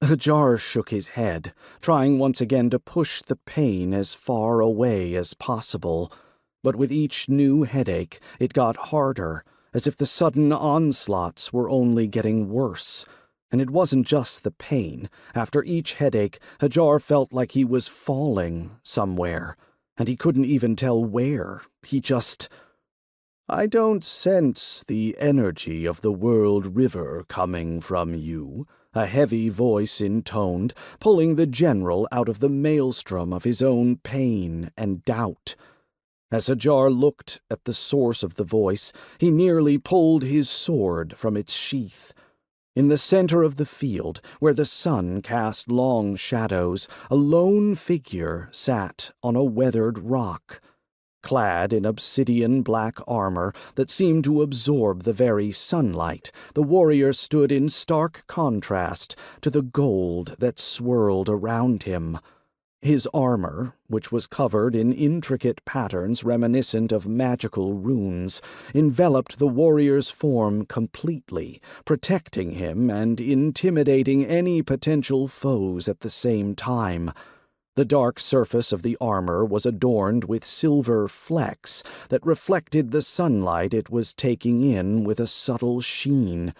Hadjar shook his head, trying once again to push the pain as far away as possible. But with each new headache, it got harder, as if the sudden onslaughts were only getting worse. And it wasn't just the pain. After each headache, Hadjar felt like he was falling somewhere, and he couldn't even tell where. He just... "I don't sense the energy of the world river coming from you," a heavy voice intoned, pulling the general out of the maelstrom of his own pain and doubt. As Hadjar looked at the source of the voice, he nearly pulled his sword from its sheath. In the center of the field, where the sun cast long shadows, a lone figure sat on a weathered rock. Clad in obsidian-black armor that seemed to absorb the very sunlight, the warrior stood in stark contrast to the gold that swirled around him. His armor, which was covered in intricate patterns reminiscent of magical runes, enveloped the warrior's form completely, protecting him and intimidating any potential foes at the same time. The dark surface of the armor was adorned with silver flecks that reflected the sunlight it was taking in with a subtle sheen.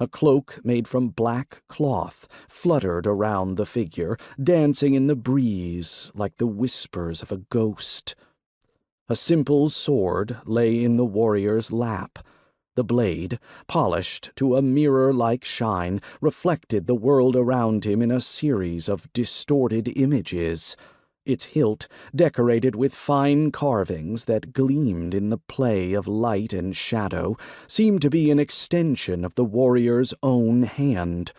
A cloak made from black cloth fluttered around the figure, dancing in the breeze like the whispers of a ghost. A simple sword lay in the warrior's lap. The blade, polished to a mirror-like shine, reflected the world around him in a series of distorted images. Its hilt, decorated with fine carvings that gleamed in the play of light and shadow, seemed to be an extension of the warrior's own hand.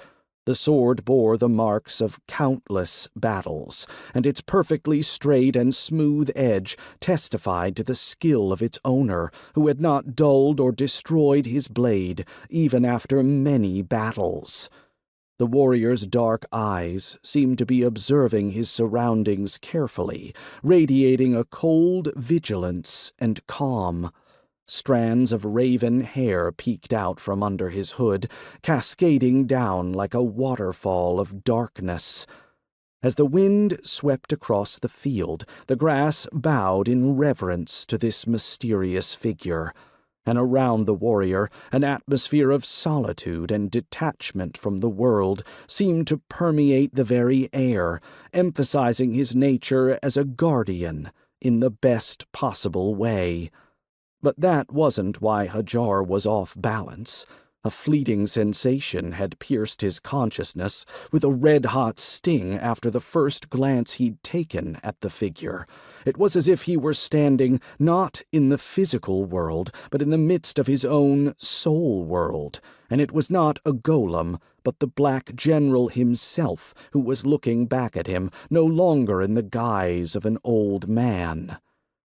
The sword bore the marks of countless battles, and its perfectly straight and smooth edge testified to the skill of its owner, who had not dulled or destroyed his blade, even after many battles. The warrior's dark eyes seemed to be observing his surroundings carefully, radiating a cold vigilance and calm. Strands of raven hair peeked out from under his hood, cascading down like a waterfall of darkness. As the wind swept across the field, the grass bowed in reverence to this mysterious figure, and around the warrior an atmosphere of solitude and detachment from the world seemed to permeate the very air, emphasizing his nature as a guardian in the best possible way. But that wasn't why Hadjar was off balance. A fleeting sensation had pierced his consciousness with a red-hot sting after the first glance he'd taken at the figure. It was as if he were standing not in the physical world, but in the midst of his own soul world, and it was not a golem, but the Black General himself who was looking back at him, no longer in the guise of an old man.